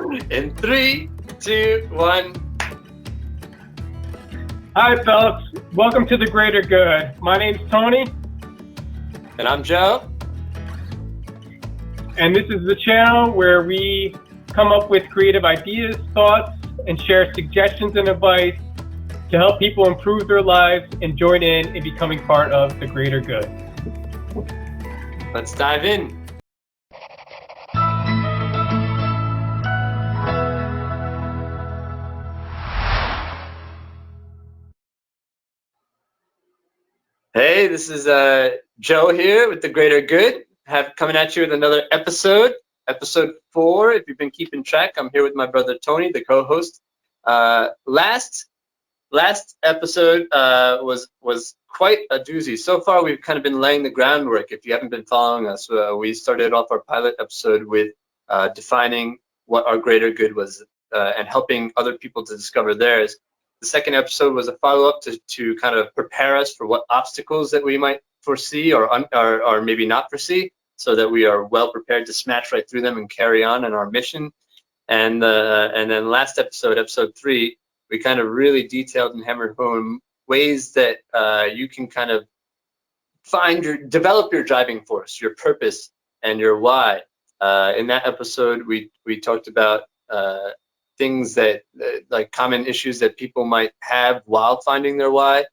In 3, 2, 1. Hi, fellas. Welcome to The Greater Good. My name's Tony. And I'm Joe. And this is the channel where we come up with creative ideas, thoughts, and share suggestions and advice to help people improve their lives and join in becoming part of the greater good. Let's dive in. Hey, this is Joe here with The Greater Good. Coming at you with another episode 4. If you've been keeping track, I'm here with my brother Tony, the co-host. Last episode was quite a doozy. So far, we've kind of been laying the groundwork. If you haven't been following us, we started off our pilot episode with defining what our greater good was and helping other people to discover theirs. The second episode was a follow-up to kind of prepare us for what obstacles that we might foresee or maybe not foresee, so that we are well prepared to smash right through them and carry on in our mission. And then last episode 3, we kind of really detailed and hammered home ways that you can kind of develop your driving force, your purpose, and your why. In that episode, we talked about things that like common issues that people might have while finding their why.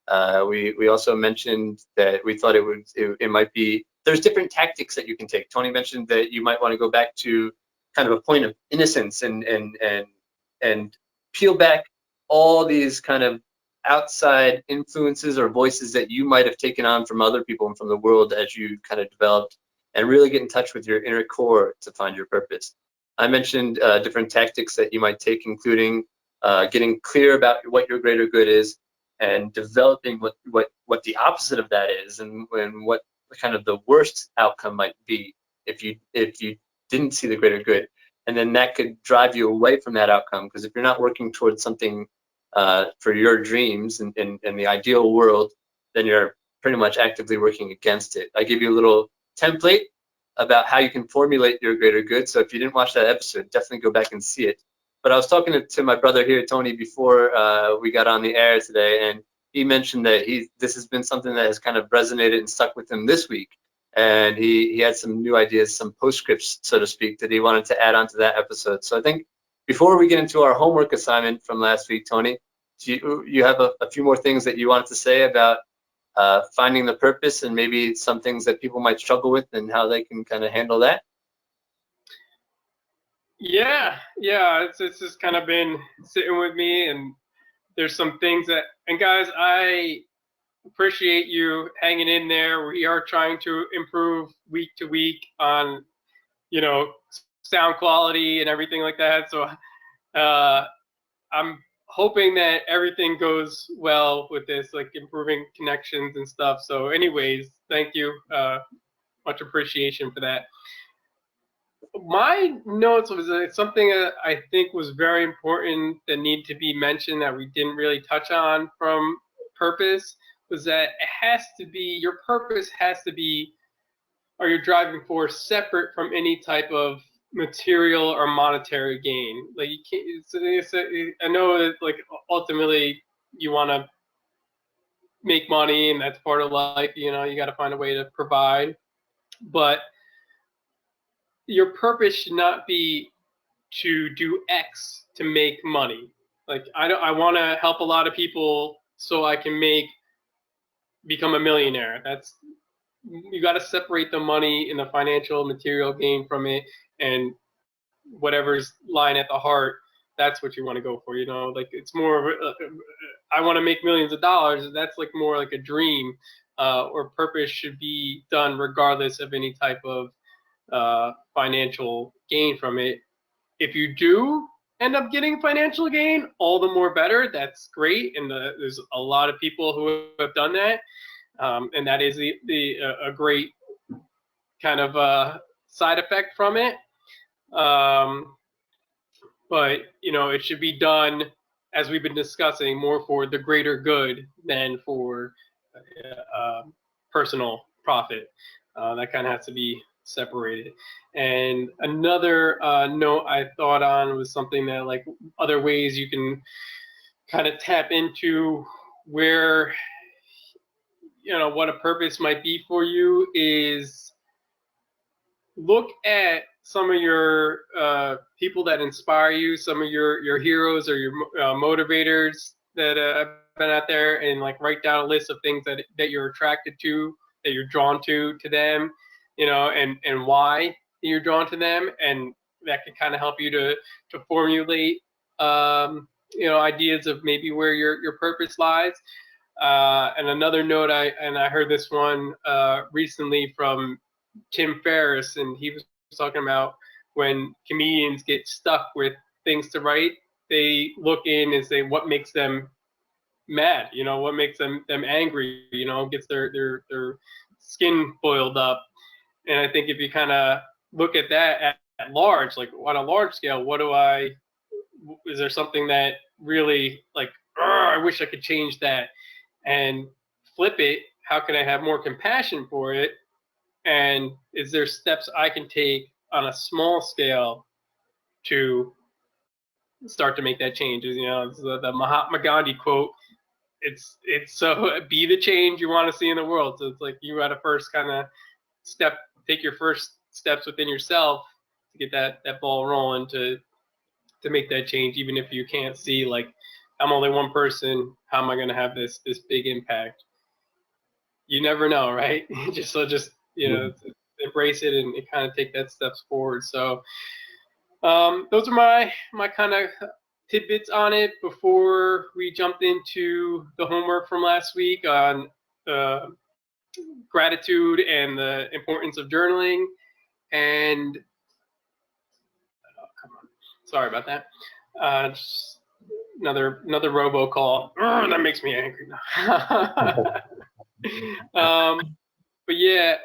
We also mentioned that we thought it might be, there's different tactics that you can take. Tony mentioned that you might want to go back to kind of a point of innocence and peel back all these kind of outside influences or voices that you might have taken on from other people and from the world as you kind of developed, and really get in touch with your inner core to find your purpose. I mentioned different tactics that you might take, including getting clear about what your greater good is and developing what the opposite of that is, and what kind of the worst outcome might be if you didn't see the greater good. And then that could drive you away from that outcome, because if you're not working towards something for your dreams and the ideal world, then you're pretty much actively working against it. I give you a little template about how you can formulate your greater good. So if you didn't watch that episode, definitely go back and see it. But I was talking to my brother here, Tony, before we got on the air today, and he mentioned that this has been something that has kind of resonated and stuck with him this week. And he had some new ideas, some postscripts, so to speak, that he wanted to add on to that episode. So I think before we get into our homework assignment from last week, Tony, do you have a few more things that you wanted to say about finding the purpose, and maybe some things that people might struggle with and how they can kind of handle that? Yeah, it's just kind of been sitting with me, and there's some things that, and guys, I appreciate you hanging in there. We are trying to improve week to week on, sound quality and everything like that. So I'm hoping that everything goes well with this, like improving connections and stuff. So anyways, thank you. Much appreciation for that. My notes was something that I think was very important that needed to be mentioned that we didn't really touch on from purpose, was that your purpose has to be, or your driving force, separate from any type of material or monetary gain. Like you can't, I know that like ultimately you want to make money, and that's part of life. You got to find a way to provide, but your purpose should not be to do X to make money. Like I want to help a lot of people so I can become a millionaire. You got to separate the money and the financial material gain from it, and whatever's lying at the heart, that's what you want to go for. Like it's more of I want to make millions of dollars. That's like more like a dream, or purpose should be done regardless of any type of financial gain from it. If you do end up getting financial gain, all the more better. That's great, and there's a lot of people who have done that, and that is a great kind of side effect from it. But it should be done, as we've been discussing, more for the greater good than for personal profit. That kind of has to be separated. And another note I thought on was something that, like, other ways you can kind of tap into where, what a purpose might be for you is look at some of your people that inspire you, some of your heroes or your motivators that have been out there, and like write down a list of things that you're attracted to, that you're drawn to them, and why you're drawn to them, and that can kind of help you to formulate ideas of maybe where your purpose lies. And another note, I heard this one recently from Tim Ferriss, and he was talking about when comedians get stuck with things to write, they look in and say what makes them mad, what makes them angry, gets their skin boiled up. And I think if you kind of look at that at large, like on a large scale, is there something that really, like, I wish I could change that, and flip it, how can I have more compassion for it? And is there steps I can take on a small scale to start to make that change? The Mahatma Gandhi quote. It's so be the change you want to see in the world. So it's like you got to first kind of take your first steps within yourself to get that ball rolling to make that change, even if you can't see, like, I'm only one person, how am I going to have this big impact? You never know, right? just embrace it and kind of take that steps forward. So those are my kind of tidbits on it before we jumped into the homework from last week on gratitude and the importance of journaling. And come on, sorry about that. Just another robocall. That makes me angry now. But yeah,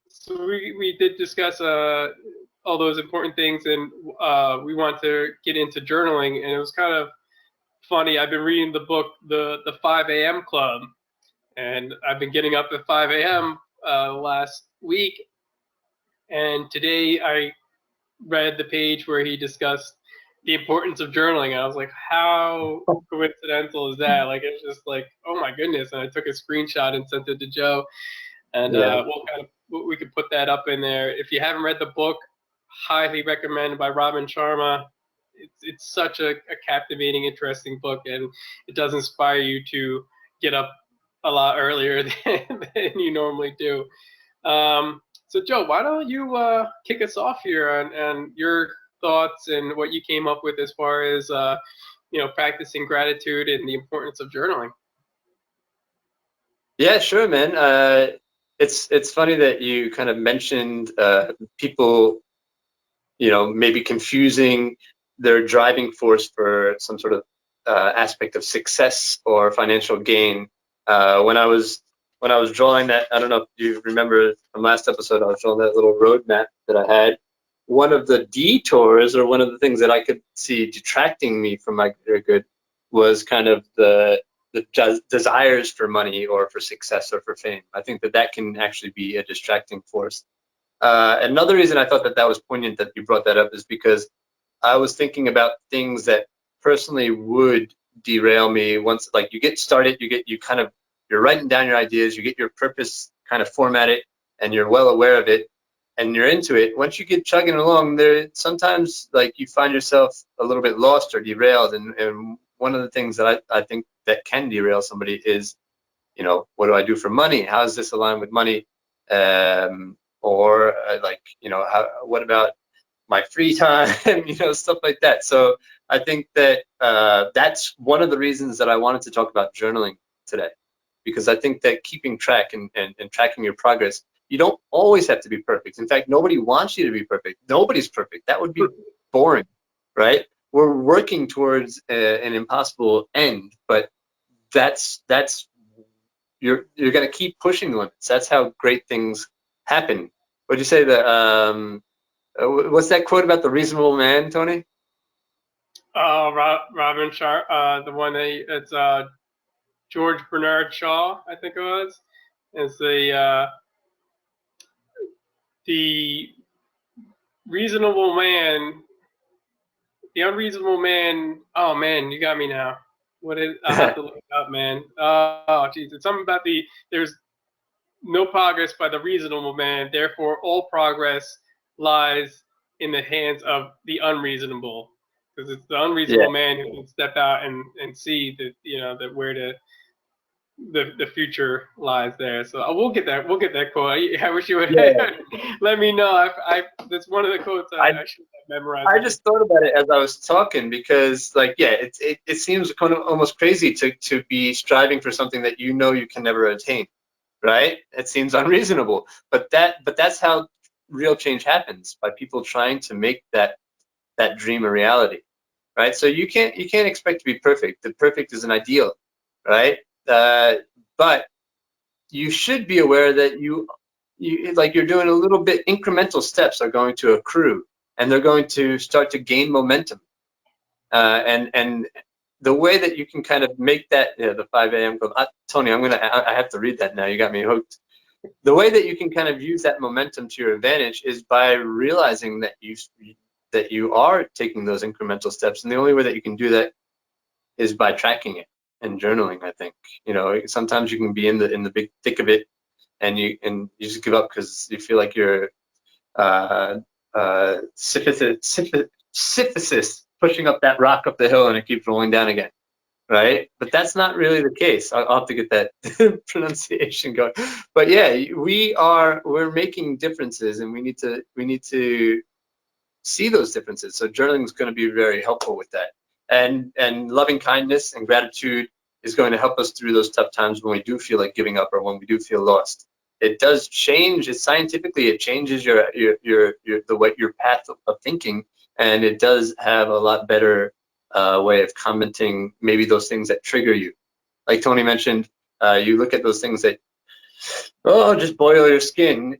so we did discuss all those important things, and we want to get into journaling. And it was kind of funny. I've been reading the book, the 5 a.m. Club, and I've been getting up at 5 a.m. Last week. And today I read the page where he discussed the importance of journaling. And I was like, how coincidental is that? Like, it's just like, oh my goodness. And I took a screenshot and sent it to Joe. And we could put that up in there. If you haven't read the book, highly recommended, by Robin Sharma. It's such a captivating, interesting book, and it does inspire you to get up a lot earlier than you normally do. So Joe, why don't you kick us off here on your thoughts and what you came up with as far as practicing gratitude and the importance of journaling? Yeah, sure, man. It's funny that you kind of mentioned people, maybe confusing their driving force for some sort of aspect of success or financial gain. When I was drawing that, I don't know if you remember from last episode, I was drawing that little roadmap that I had. One of the detours, or one of the things that I could see detracting me from my greater good, was kind of the desires for money or for success or for fame. I think that can actually be a distracting force. Another reason I thought that was poignant that you brought that up is because I was thinking about things that personally would derail me once, like, you get started, you're writing down your ideas, you get your purpose kind of formatted, and you're well aware of it, and you're into it. Once you get chugging along, there sometimes, like, you find yourself a little bit lost or derailed, and one of the things that I think that can derail somebody is, what do I do for money? How does this align with money? Or what about my free time? Stuff like that. So I think that that's one of the reasons that I wanted to talk about journaling today, because I think that keeping track and tracking your progress, you don't always have to be perfect. In fact, nobody wants you to be perfect. Nobody's perfect. That would be boring, right? We're working towards an impossible end, but you're going to keep pushing the limits. That's how great things happen. What'd you say that? What's that quote about the reasonable man, Tony? Robin Sharma, the one it's George Bernard Shaw, I think it was. It's the the reasonable man, the unreasonable man. Oh man, you got me now. What is? I have to look it up, man. Oh, geez, it's something about there's no progress by the reasonable man. Therefore, all progress lies in the hands of the unreasonable, because it's the Yeah. unreasonable man who can step out and see that that where the future lies there. So we'll get that quote. I wish you would Yeah. let me know. That's one of the quotes I I should have memorized. I just thought about it as I was talking because, like, yeah, it seems kind of almost crazy to be striving for something that you know you can never attain, right? It seems unreasonable, but that's how real change happens, by people trying to make that dream a reality, right? So you can't expect to be perfect. The perfect is an ideal, right? But you should be aware that you like you're doing a little bit incremental steps are going to accrue, and they're going to start to gain momentum. And the way that you can kind of make that, the 5 a.m. club, Tony, I have to read that now. You got me hooked. The way that you can kind of use that momentum to your advantage is by realizing that you are taking those incremental steps, and the only way that you can do that is by tracking it and journaling. I think sometimes you can be in the big thick of it, and you just give up because you feel like you're uh, Sisyphus pushing up that rock up the hill and it keeps rolling down again, right? But that's not really the case. I'll have to get that pronunciation going. But yeah, we're making differences, and we need to see those differences. So journaling is going to be very helpful with that, and loving kindness and gratitude is going to help us through those tough times when we do feel like giving up or when we do feel lost. It does change. It scientifically, it changes your path of thinking, and it does have a lot better way of commenting maybe those things that trigger you. Like Tony mentioned, you look at those things that just boil your skin,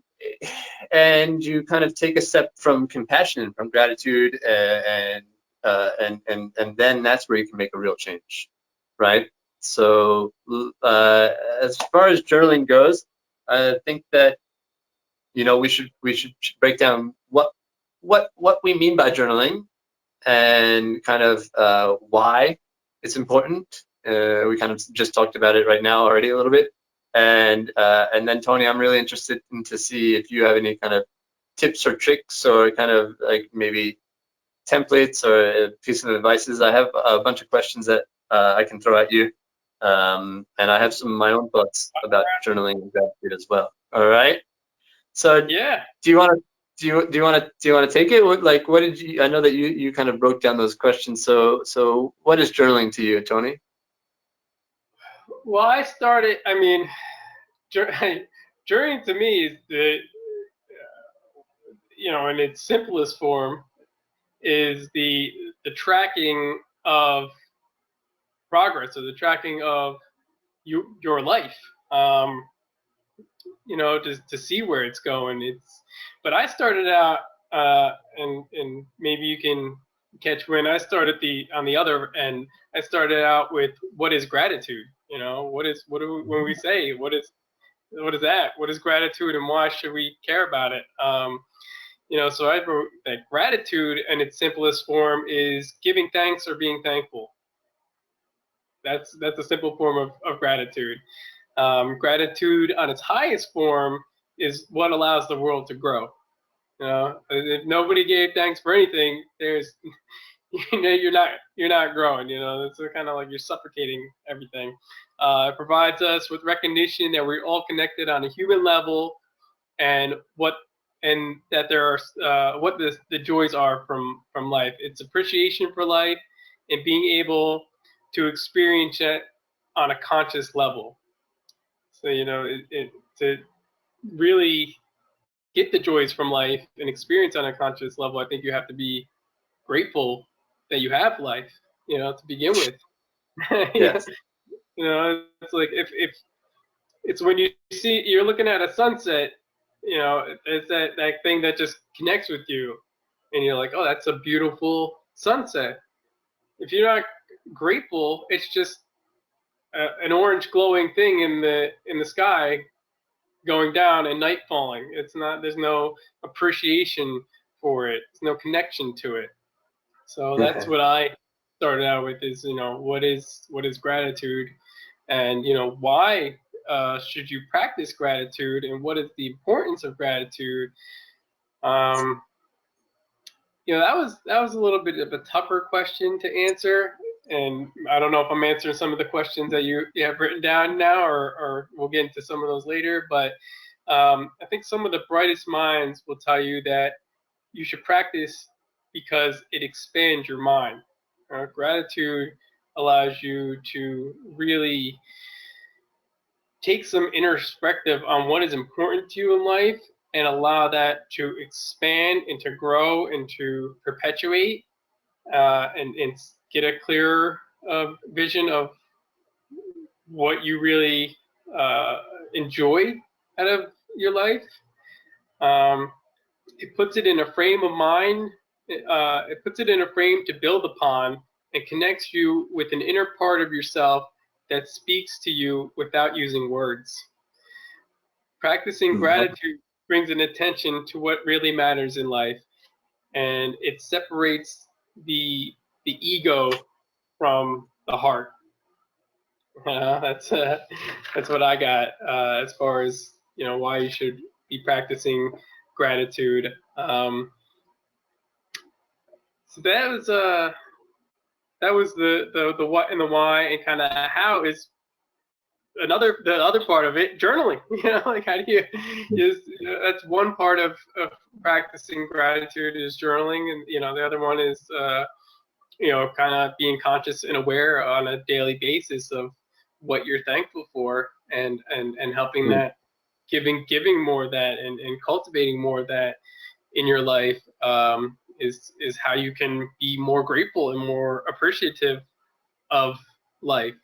and you kind of take a step from compassion and from gratitude, and then that's where you can make a real change, right? So as far as journaling goes, I think that we should break down what we mean by journaling, and kind of why it's important. We kind of just talked about it right now already a little bit, and then Tony, I'm really interested in to see if you have any kind of tips or tricks, or kind of like maybe templates or a piece of advices. I have a bunch of questions that I can throw at you, and I have some of my own thoughts about journaling and gratitude as well. All right. So Yeah. do you want to do you want to take it? Like, what did you? I know that you kind of broke down those questions. So what is journaling to you, Tony? Well, I started. I mean, journeying to me is in its simplest form, is the tracking of progress, or the tracking of your life. Um, just to see where it's going. But I started out, and maybe you can catch when I started on the other end. I started out with, what is gratitude? When we say what is that? What is gratitude, and why should we care about it? So I wrote that gratitude in its simplest form is giving thanks or being thankful. That's a simple form of gratitude. Gratitude on its highest form is what allows the world to grow. If nobody gave thanks for anything, there's you're not growing. It's kind of like you're suffocating everything. It provides us with recognition that we're all connected on a human level, and that there are what the joys are from life. It's appreciation for life and being able to experience it on a conscious level. So to really get the joys from life and experience on a conscious level, I think you have to be grateful that you have life, to begin with. Yes. It's like if it's when you're looking at a sunset, it's that thing that just connects with you, and you're like, oh, that's a beautiful sunset. If you're not grateful, it's just an orange glowing thing in the sky, going down and night falling. It's not, there's no appreciation for it. There's no connection to it. So that's what I started out with is, what is gratitude, and, why should you practice gratitude, and what is the importance of gratitude? Um, that was a little bit of a tougher question to answer, and I don't know if I'm answering some of the questions that you have written down now, or we'll get into some of those later. But I think some of the brightest minds will tell you that you should practice because it expands your mind. Gratitude allows you to really take some introspective on what is important to you in life and allow that to expand and to grow and to perpetuate, and get a clearer vision of what you really enjoy out of your life. It puts it in a frame of mind. It puts it in a frame to build upon and connects you with an inner part of yourself that speaks to you without using words. Practicing gratitude brings an attention to what really matters in life, and it separates the ego from the heart. That's what I got as far as why you should be practicing gratitude. So that was the what and the why, and kind of how is the other part of it, journaling. Like how do you that's one part of practicing gratitude is journaling, and the other one is kind of being conscious and aware on a daily basis of what you're thankful for, and helping that, giving more of that, and cultivating more of that in your life, is how you can be more grateful and more appreciative of life.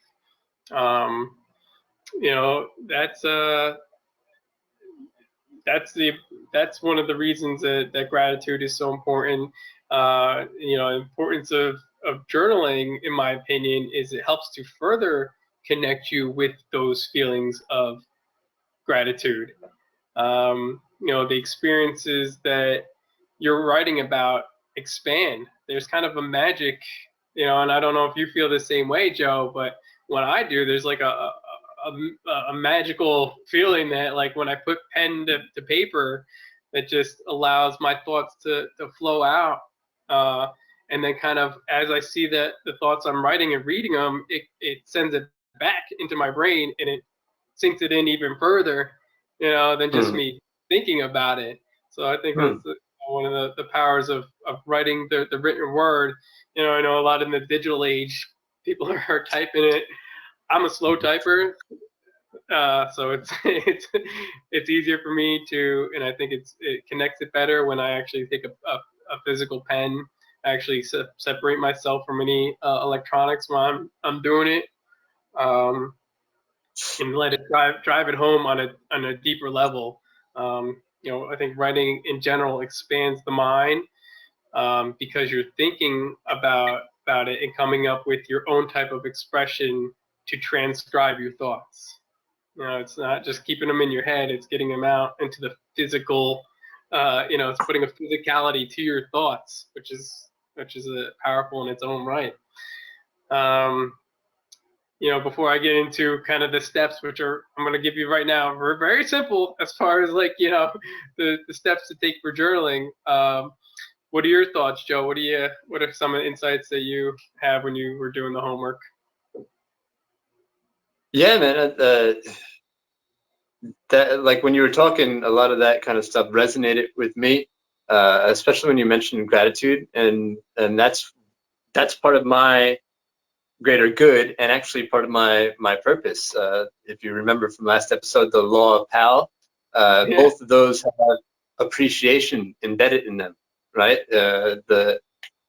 That's one of the reasons that gratitude is so important. Importance of journaling, in my opinion, is it helps to further connect you with those feelings of gratitude. The experiences that you're writing about expand. There's kind of a magic, and I don't know if you feel the same way, Joe, but when I do, there's like a magical feeling that, like, when I put pen to paper, that just allows my thoughts to flow out. And then kind of as I see that the thoughts I'm writing and reading them, it sends it back into my brain, and it sinks it in even further, than just me thinking about it. So I think that's one of the powers of writing the written word. I know a lot in the digital age, people are typing it. I'm a slow typer, so it's easier for me to, and I think it connects it better when I actually take a physical pen, actually separate myself from any electronics while I'm doing it, and let it drive it home on a deeper level. I think writing in general expands the mind, because you're thinking about it and coming up with your own type of expression to transcribe your thoughts. It's not just keeping them in your head; it's getting them out into the physical. It's putting a physicality to your thoughts, which is powerful in its own right. Before I get into kind of the steps, which I'm going to give you right now, are very simple as far as the steps to take for journaling. What are your thoughts, Joe? What are some of the insights that you have when you were doing the homework? Yeah, man. That, like, when you were talking, a lot of that kind of stuff resonated with me, especially when you mentioned gratitude, and that's part of my greater good, and actually part of my purpose. If you remember from last episode, the law of PAL, both of those have appreciation embedded in them, right? The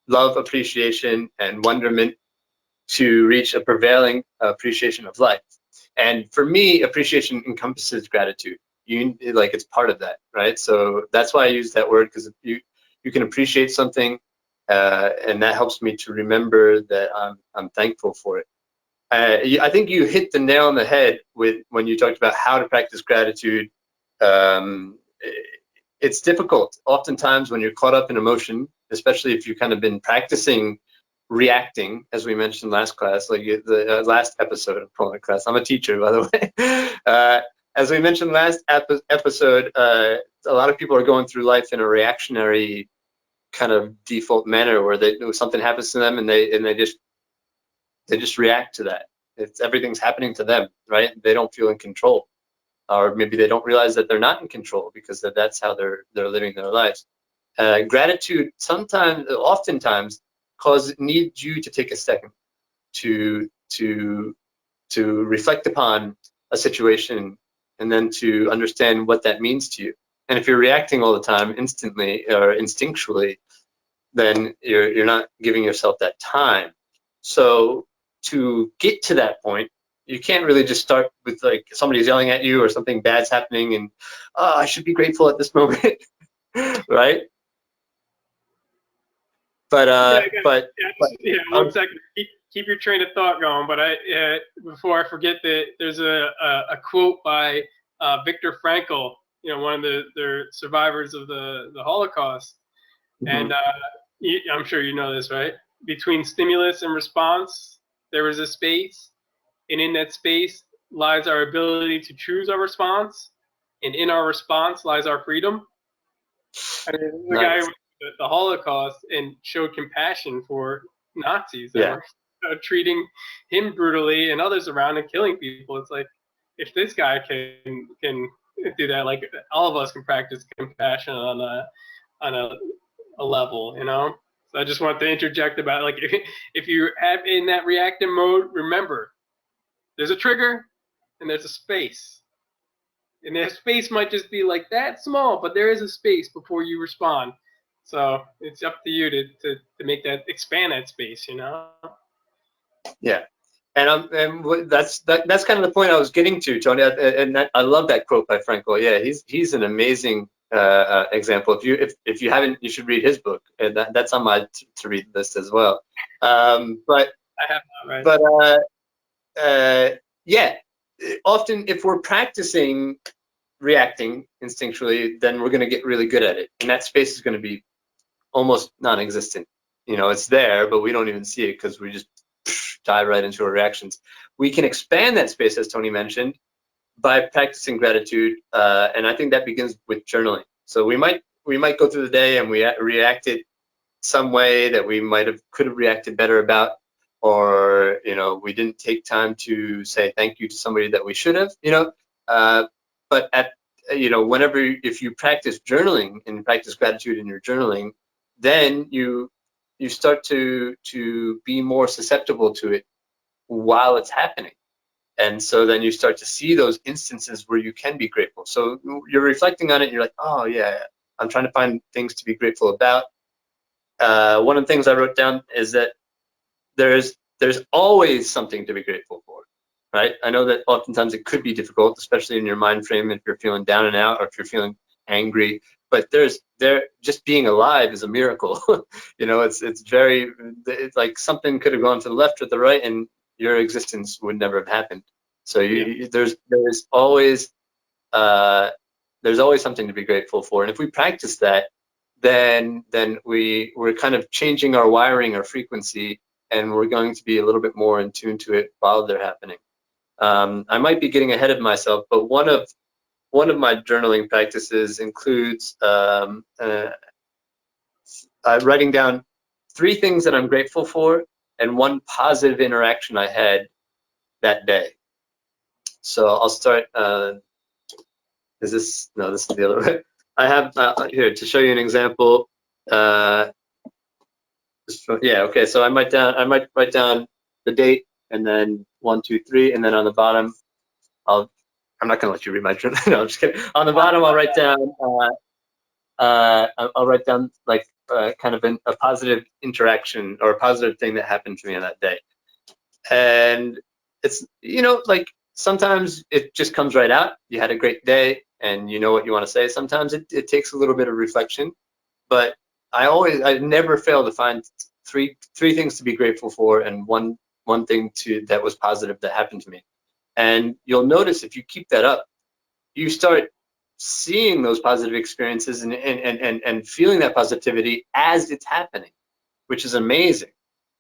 love, appreciation, and wonderment to reach a prevailing appreciation of life. And for me, appreciation encompasses gratitude. It's part of that, right? So that's why I use that word, because you can appreciate something, and that helps me to remember that I'm thankful for it. I think you hit the nail on the head when you talked about how to practice gratitude, it's difficult oftentimes when you're caught up in emotion, especially if you've kind of been practicing reacting, as we mentioned last class, like the last episode of Polar Class. I'm a teacher, by the way. As we mentioned last episode, a lot of people are going through life in a reactionary kind of default manner, where something happens to them and they just react to that. Everything's happening to them, right? They don't feel in control, or maybe they don't realize that they're not in control because that's how they're living their lives. Gratitude oftentimes needs you to take a second to reflect upon a situation and then to understand what that means to you. And if you're reacting all the time instantly or instinctually, then you're not giving yourself that time. So to get to that point, you can't really just start with like somebody's yelling at you or something bad's happening and, oh, I should be grateful at this moment, right? One second. Keep your train of thought going. But before I forget that, there's a quote by Viktor Frankl, one of the survivors of the Holocaust, and I'm sure you know this, right? Between stimulus and response, there was a space, and in that space lies our ability to choose our response, and in our response lies our freedom. I mean, the guy with the Holocaust and showed compassion for Nazis that were treating him brutally and others around and killing people. It's like, if this guy can do that, like all of us can practice compassion on a level, So I just want to interject about, like, if you have in that reactive mode, remember, there's a trigger and there's a space. And that space might just be like that small, but there is a space before you respond. So it's up to you to make that, expand that space, Yeah, and that's kind of the point I was getting to, Tony. And I love that quote by Frankl. Yeah, he's an amazing example. If you haven't, you should read his book. And that's on my to read list as well. But I have not, right? But yeah, often if we're practicing reacting instinctually, then we're going to get really good at it, and that space is going to be almost non-existent. It's there, but we don't even see it because we just dive right into our reactions. We can expand that space, as Tony mentioned, by practicing gratitude, and I think that begins with journaling. So we might go through the day and we reacted some way that we could have reacted better about, or we didn't take time to say thank you to somebody that we should have. But if you practice journaling and you practice gratitude in your journaling, then you start to be more susceptible to it while it's happening. And so then you start to see those instances where you can be grateful. So you're reflecting on it and you're like, oh yeah, I'm trying to find things to be grateful about. One of the things I wrote down is that there's always something to be grateful for, right? I know that oftentimes it could be difficult, especially in your mind frame, if you're feeling down and out or if you're feeling angry, but just being alive is a miracle. It's like something could have gone to the left or the right and your existence would never have happened. So there's always something to be grateful for. And if we practice that, then we're kind of changing our wiring, our frequency, and we're going to be a little bit more in tune to it while they're happening. I might be getting ahead of myself, but one of my journaling practices includes writing down 3 things that I'm grateful for and 1 positive interaction I had that day. So I'll start. This is the other way. I have here to show you an example. Okay. So I might write down the date and then 1, 2, 3, and then on the bottom, I'm not gonna let you read my journal. No, I'm just kidding. On the bottom, I'll write down like kind of a positive interaction or a positive thing that happened to me on that day. And it's like sometimes it just comes right out. You had a great day, and you know what you want to say. Sometimes it takes a little bit of reflection, but I never fail to find three things to be grateful for and one thing that was positive that happened to me. And you'll notice if you keep that up, you start seeing those positive experiences and feeling that positivity as it's happening, which is amazing,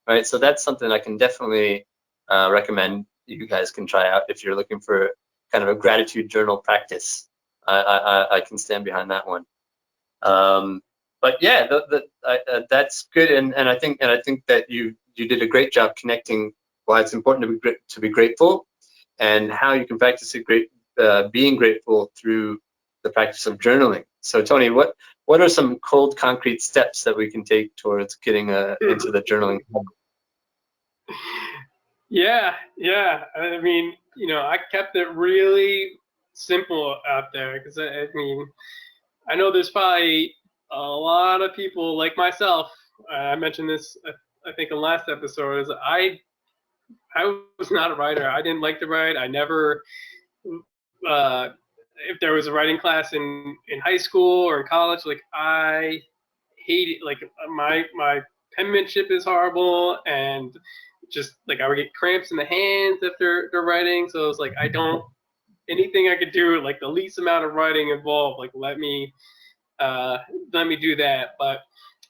right? So that's something I can definitely recommend you guys can try out if you're looking for kind of a gratitude journal practice. I can stand behind that one. But yeah, that's good, and I think that you did a great job connecting why it's important to be grateful, and how you can practice being grateful through the practice of journaling. So Tony, what are some cold concrete steps that we can take towards getting into the journaling? Yeah. I mean, I kept it really simple out there because I mean, I know there's probably a lot of people like myself. I mentioned this, I think, in last episode. Is I was not a writer. I didn't like to write. I never, if there was a writing class in high school or in college, like I hated, like my penmanship is horrible, and just like I would get cramps in the hands after writing. So it was like, I don't, anything I could do, like the least amount of writing involved, like let me do that. But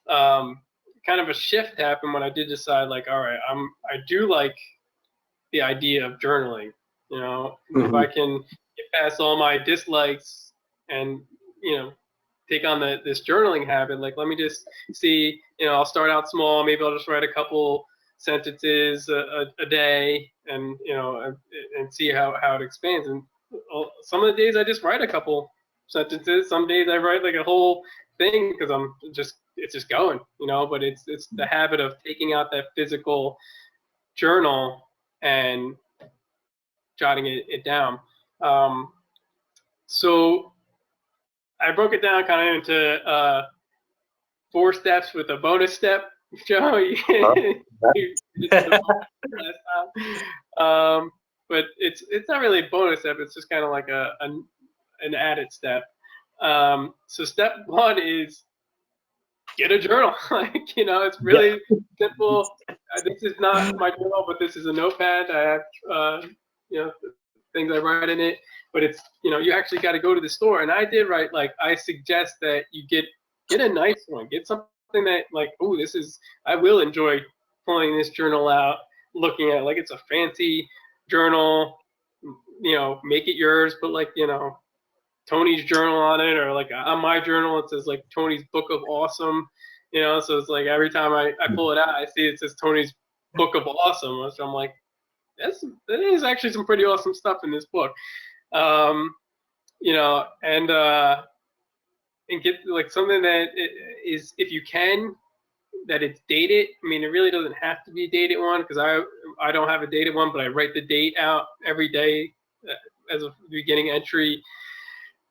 kind of a shift happened when I did decide, like, all right, I do like the idea of journaling. If I can get past all my dislikes and take on this journaling habit, like let me just see. I'll start out small. Maybe I'll just write a couple sentences a day, and and see how it expands. And some of the days I just write a couple sentences. Some days I write like a whole thing because it's just going. But it's the habit of taking out that physical journal and jotting it down. So I broke it down kind of into 4 steps with a bonus step. Joe, but it's not really a bonus step. It's just kind of like an added step. So step 1 is get a journal. It's really simple. This is not my journal, but this is a notepad. I have things I write in it. But it's you actually got to go to the store. And I did write, like, I suggest that you get a nice one. Get something that, like, oh, I will enjoy pulling this journal out, looking at, like, it's a fancy journal. Make it yours, but like Tony's journal on it, or like on my journal it says like Tony's Book of Awesome. So it's like every time I pull it out, I see it says Tony's Book of Awesome, which I'm like, that is actually some pretty awesome stuff in this book. And get like something that is, if you can, that it's dated. I mean, it really doesn't have to be a dated one, because I don't have a dated one, but I write the date out every day as a beginning entry.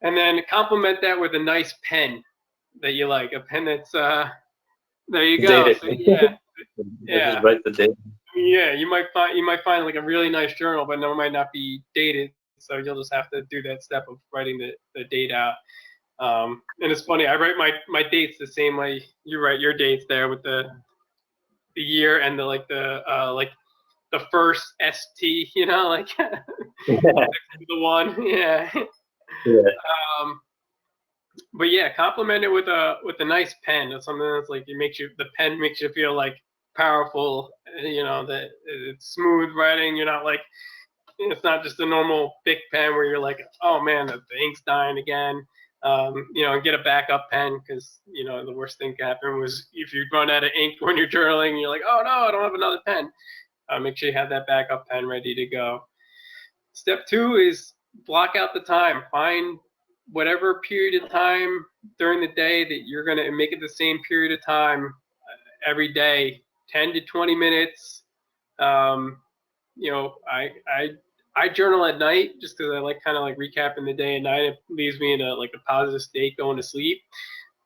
And then complement that with a nice pen that you like, a pen that's there you go. So, yeah. Just write the date. Yeah, you might find like a really nice journal, but it might not be dated. So you'll just have to do that step of writing the date out. And it's funny, I write my dates the same way you write your dates there, with the year and the first ST, like the one, yeah. But yeah, complement it with a nice pen. That's something that's like, the pen makes you feel like powerful. That it's smooth writing. You're not like, it's not just a normal big pen where you're like, oh man, the ink's dying again. And get a backup pen, because the worst thing can happen was if you run out of ink when you're journaling, and you're like, oh no, I don't have another pen. Make sure you have that backup pen ready to go. Step 2 is block out the time. Find whatever period of time during the day that you're going to make it the same period of time every day, 10 to 20 minutes. I journal at night just because I like kind of like recapping the day at night. It leaves me in a positive state going to sleep.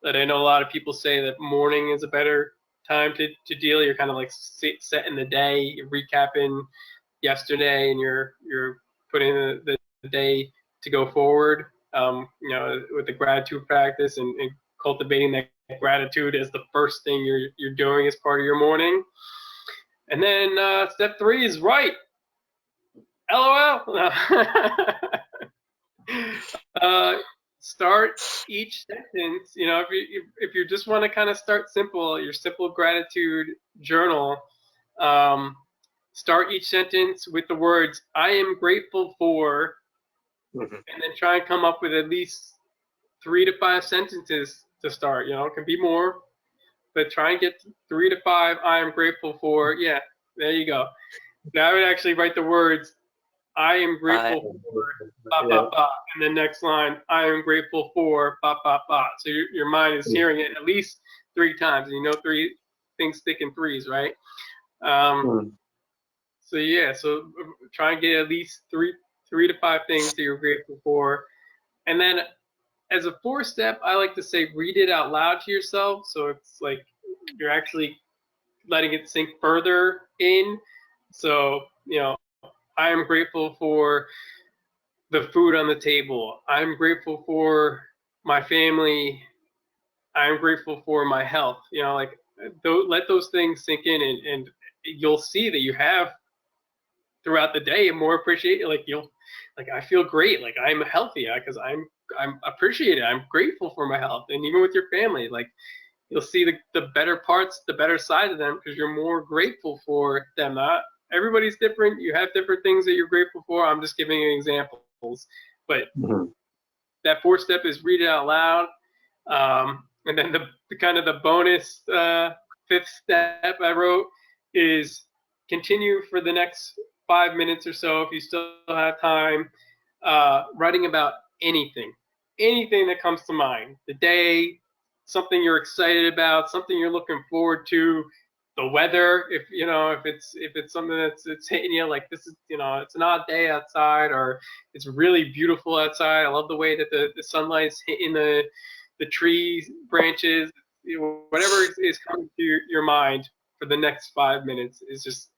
But I know a lot of people say that morning is a better time to deal. You're kind of like setting the day, you're recapping yesterday, and you're putting the day to go forward. With the gratitude practice, and cultivating that gratitude as the first thing you're doing as part of your morning. And then step 3 is write. LOL. start each sentence, you know, if you just want to kind of start simple, your simple gratitude journal, start each sentence with the words "I am grateful for," and then try and come up with at least 3 to 5 sentences to start. You know, it can be more, but try and get 3 to 5 I am grateful for. Yeah, there you go. Now I would actually write the words I am grateful for ba ba ba, and the next line I am grateful for ba ba ba. So your mind is hearing it at least 3 times. You know, 3 things stick in threes, right? So yeah, so try and get at least 3 to 5 things that you're grateful for, and then as a 4th step, I like to say read it out loud to yourself. So it's like you're actually letting it sink further in. So, you know, I am grateful for the food on the table. I'm grateful for my family. I'm grateful for my health. You know, like let those things sink in, and you'll see that you have throughout the day more appreciate. Like I feel great. Like I'm healthy because I'm appreciated. I'm grateful for my health, and even with your family, like you'll see the better parts, the better side of them because you're more grateful for them. Everybody's different. You have different things that you're grateful for. I'm just giving you examples. But that 4th step is read it out loud. And then the kind of the bonus 5th step I wrote is continue for the next 5 minutes or so, if you still have time, writing about anything that comes to mind. The day, something you're excited about, something you're looking forward to, the weather, if it's something it's hitting you, like this is, you know, it's an odd day outside, or it's really beautiful outside. I love the way that the sunlight's hitting the trees, branches, you know, whatever is coming to your mind for the next 5 minutes is just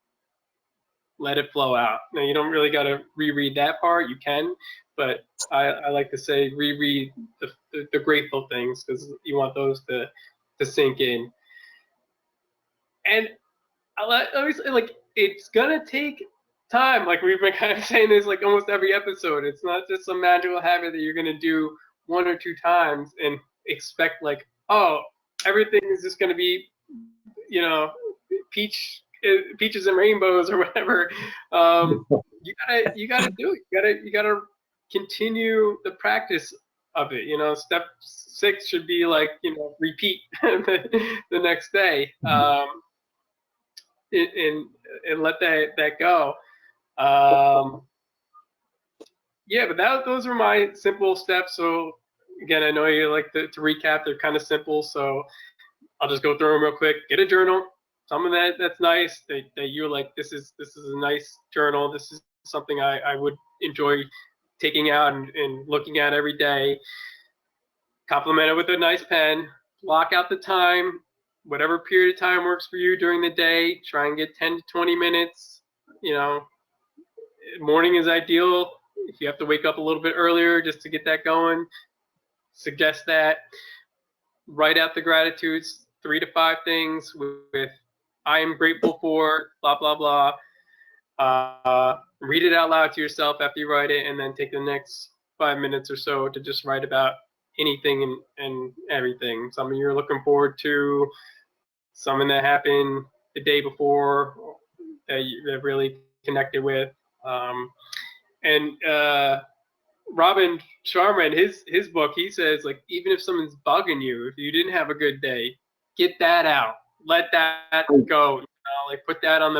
let it flow out. Now you don't really got to reread that part. You can, but I like to say reread the grateful things because you want those to sink in. And obviously, like, it's gonna take time. Like we've been kind of saying this like almost every episode. It's not just some magical habit that you're gonna do 1 or 2 times and expect like, oh, everything is just gonna be, you know, peaches and rainbows or whatever. You gotta do it. You gotta continue the practice of it. You know, step 6 should be like, you know, repeat the next day. And let that go. Yeah, but those are my simple steps. So again, I know you like to recap. They're kind of simple, so I'll just go through them real quick. Get a journal, something that's nice that you're like, this is a nice journal. This is something I would enjoy taking out and looking at every day. Complement it with a nice pen. Block out the time. Whatever period of time works for you during the day, try and get 10 to 20 minutes. You know, morning is ideal. If you have to wake up a little bit earlier just to get that going, suggest that. Write out the gratitudes, 3 to 5 things with I am grateful for, blah, blah, blah. Read it out loud to yourself after you write it, and then take the next 5 minutes or so to just write about anything and everything. Something you're looking forward to, something that happened the day before that really connected with. And Robin Sharma, in his book, he says, like, even if someone's bugging you, if you didn't have a good day, get that out. Let that go. You know, like put that on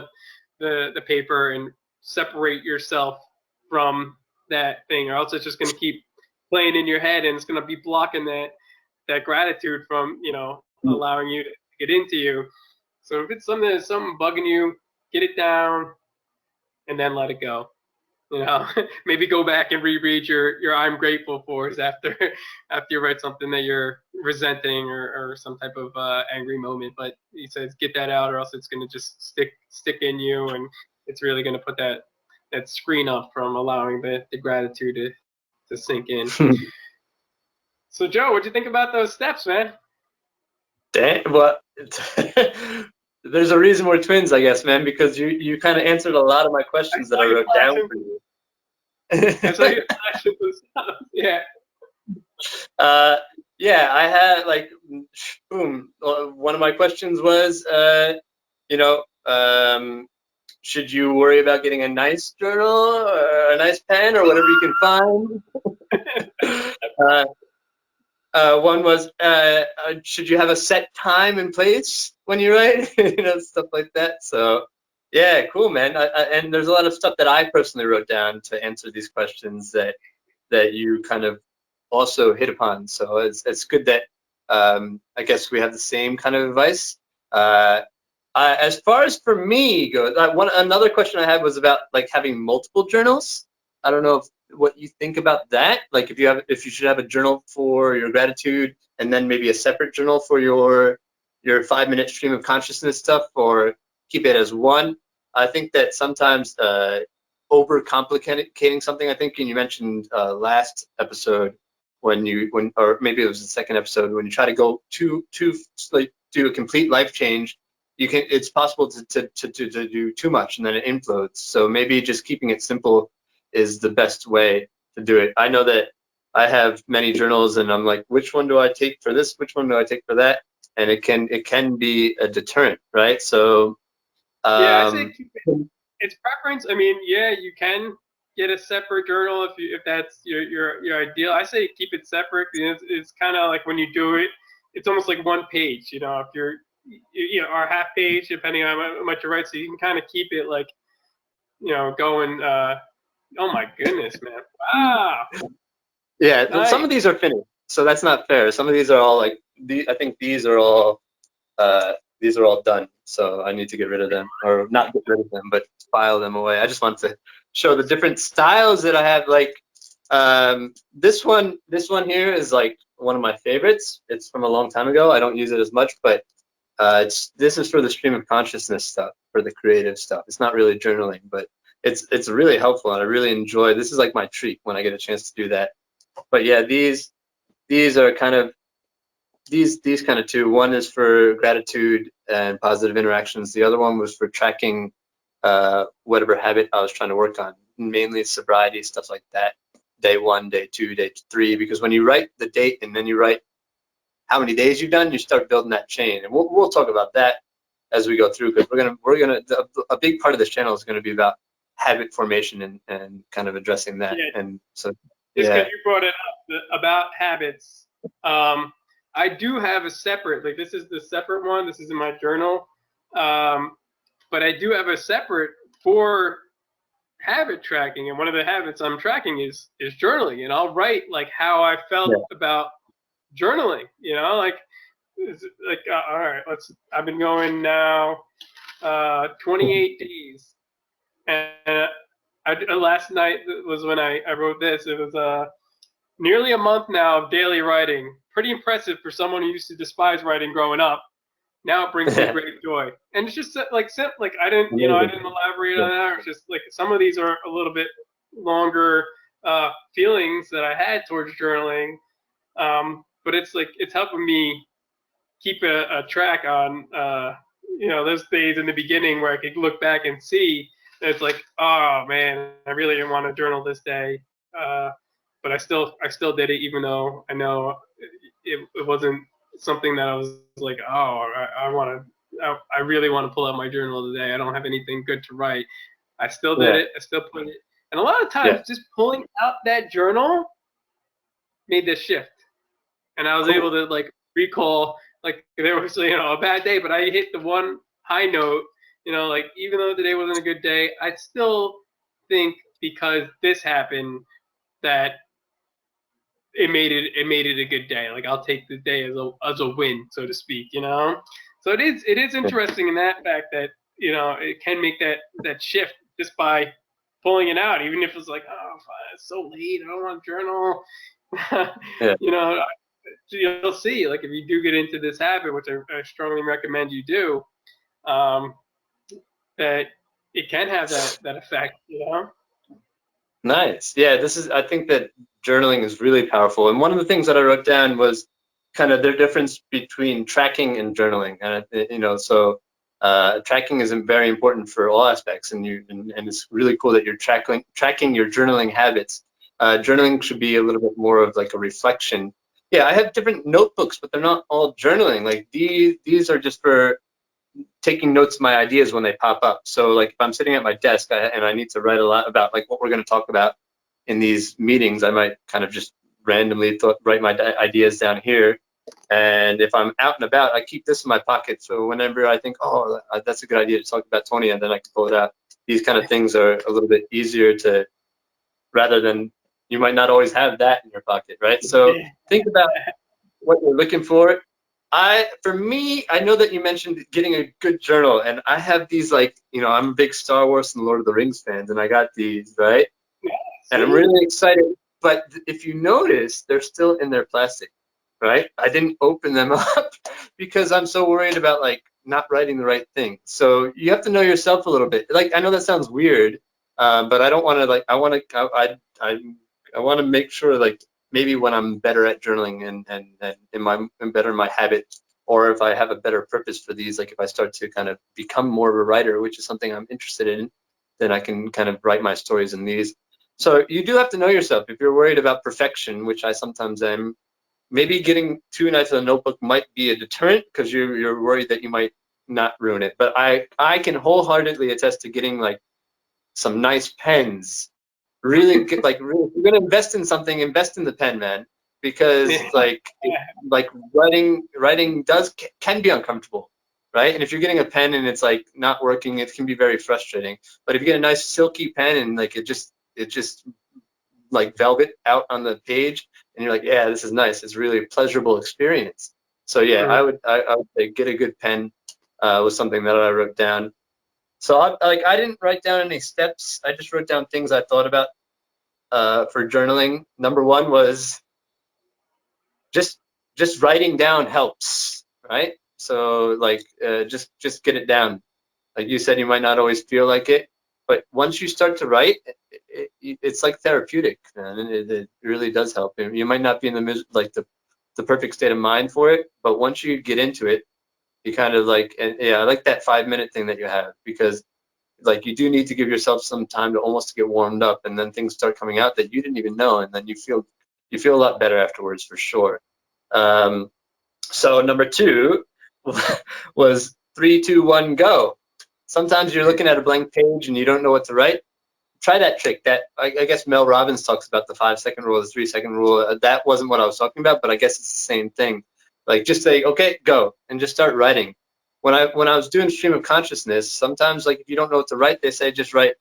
the paper and separate yourself from that thing, or else it's just going to keep playing in your head and it's going to be blocking that gratitude from, you know, allowing you to get into you. So if it's something bugging you, get it down and then let it go. You know, maybe go back and reread your I'm grateful fors after you write something that you're resenting or some type of angry moment. But he says get that out, or else it's going to just stick in you, and it's really going to put that screen up from allowing the gratitude to sink in. So Joe, what'd you think about those steps, man? Well, there's a reason we're twins, I guess, man, because you kind of answered a lot of my questions that I wrote down for you. I saw your flash. Yeah. Yeah, I had like, boom. One of my questions was, you know, should you worry about getting a nice journal or a nice pen or whatever you can find? uh, one was, should you have a set time and place when you write? Stuff like that. So, yeah, cool, man. And there's a lot of stuff that I personally wrote down to answer these questions that you kind of also hit upon. So it's good that I guess we have the same kind of advice. As far as for me goes, another question I had was about like having multiple journals. I don't know what you think about that. Like if you should have a journal for your gratitude and then maybe a separate journal for your 5 minute stream of consciousness stuff, or keep it as one. I think that sometimes over complicating something. I think you mentioned last episode or maybe it was the second episode, when you try to go like do a complete life change, it's possible to do too much and then it implodes. So maybe just keeping it simple is the best way to do it. I know that I have many journals and I'm like, which one do I take for this? Which one do I take for that? And it can be a deterrent, right? So Yeah, I say um, keep it. It's preference. I mean, yeah, you can get a separate journal if that's your ideal. I say keep it separate. It's kind of like when you do it, it's almost like one page. If you're or half page depending on how much you write, so you can kind of keep it like going. Oh my goodness, man! Wow, yeah, some nice. of these are finished, so that's not fair. Some of these are all like I think these are all done, so I need to get rid of them, or not get rid of them, but file them away. I just want to show the different styles that I have. Like this one here is like one of my favorites. It's from a long time ago. I don't use it as much, but this is for the stream of consciousness stuff, for the creative stuff. It's not really journaling, but it's really helpful, and I really enjoy. This is like my treat when I get a chance to do that. But yeah, these are kind of these kind of two. One is for gratitude and positive interactions. The other one was for tracking whatever habit I was trying to work on, mainly sobriety, stuff like that. Day 1, day 2, day 3. Because when you write the date and then you write how many days you've done, you start building that chain. And we'll talk about that as we go through, because a big part of this channel is gonna be about habit formation and kind of addressing that. Yeah, And so just yeah. because you brought it up about habits. I do have a separate, like this is the separate one. This is in my journal. But I do have a separate for habit tracking. And one of the habits I'm tracking is journaling. And I'll write like how I felt about journaling, all right, I've been going now 28 days. And last night was when I wrote this. It was nearly a month now of daily writing. Pretty impressive for someone who used to despise writing growing up. Now it brings me great joy, and it's just like I didn't elaborate on that. It's just like some of these are a little bit longer feelings that I had towards journaling, but it's helping me keep a track on those days in the beginning where I could look back and see. And it's like, oh man, I really didn't want to journal this day. But I still did it, even though I know it wasn't something that I was like, oh, I really want to pull out my journal today. I don't have anything good to write. I still did it. I still put it. And a lot of times, just pulling out that journal made this shift, and I was able to like recall like there was a bad day, but I hit the one high note. Like even though the day wasn't a good day, I still think because this happened that it made it a good day. Like I'll take the day as a win, so to speak. So it is interesting in that fact that it can make that shift just by pulling it out, even if it's like, oh, it's so late, I don't want to journal. You'll see, like if you do get into this habit, which I strongly recommend you do, that it can have that effect. Nice. Yeah, I think that journaling is really powerful. And one of the things that I wrote down was kind of the difference between tracking and journaling. And, so tracking is very important for all aspects. And it's really cool that you're tracking your journaling habits. Journaling should be a little bit more of like a reflection. Yeah, I have different notebooks, but they're not all journaling. Like these are just for taking notes of my ideas when they pop up. So like if I'm sitting at my desk and I need to write a lot about like what we're going to talk about in these meetings, I might kind of just randomly write my ideas down here. And if I'm out and about, I keep this in my pocket. So whenever I think, oh, that's a good idea to talk about Tony, and then I can pull it out. These kind of things are a little bit easier to, rather than, you might not always have that in your pocket, right? So think about what you're looking for. For me, I know that you mentioned getting a good journal, and I have these, like, I'm a big Star Wars and Lord of the Rings fans, and I got these, right? And I'm really excited. But if you notice, they're still in their plastic, right? I didn't open them up because I'm so worried about like not writing the right thing. So you have to know yourself a little bit. Like, I know that sounds weird, but I don't want to, like, I want to make sure, like, maybe when I'm better at journaling and better in my habit, or if I have a better purpose for these, like if I start to kind of become more of a writer, which is something I'm interested in, then I can kind of write my stories in these. So you do have to know yourself. If you're worried about perfection, which I sometimes am, maybe getting too nice of a notebook might be a deterrent because you're worried that you might not ruin it. But I can wholeheartedly attest to getting like some nice pens. Really good, like, really, if you're gonna invest in something, invest in the pen, man, because like writing can be uncomfortable, right? And if you're getting a pen and it's like not working, it can be very frustrating. But if you get a nice silky pen and like it just like velvet out on the page, and you're like, yeah, this is nice. It's really a pleasurable experience. So yeah, I would say get a good pen was something that I wrote down. So I didn't write down any steps. I just wrote down things I thought about for journaling. Number one was just writing down helps, right? So like just get it down. Like you said, you might not always feel like it, but once you start to write, it's like therapeutic, man. And it really does help. You might not be in the perfect state of mind for it, but once you get into it, you kind of like, and yeah, I like that 5 minute thing that you have, because like you do need to give yourself some time to almost get warmed up, and then things start coming out that you didn't even know, and then you feel a lot better afterwards for sure. Um, so number two was 3, 2, 1, go. Sometimes you're looking at a blank page and you don't know what to write. Try that trick. That I guess Mel Robbins talks about the 5 second rule, the 3 second rule. That wasn't what I was talking about, but I guess it's the same thing. Like just say, okay, go, and just start writing. When I was doing stream of consciousness, sometimes like if you don't know what to write, they say just write.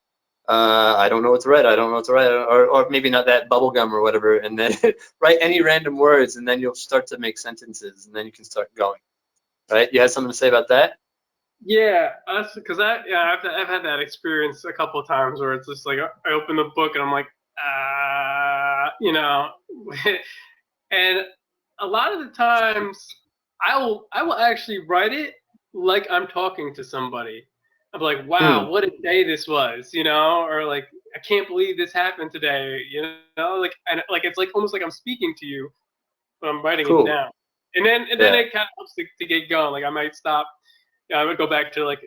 I don't know what to write. I don't know what to write, or maybe not that bubblegum or whatever, and then write any random words, and then you'll start to make sentences, and then you can start going. Right? You had something to say about that? Yeah, because I've had that experience a couple of times where it's just like I open the book and I'm like, and a lot of the times I will actually write it like I'm talking to somebody. I'm like, Hmm. wow, what a day this was, or like I can't believe this happened today, like, and like it's like almost like I'm speaking to you, but I'm writing it Cool. down, and then Yeah. it kind of helps to get going. Like I might stop. Yeah, I would go back to like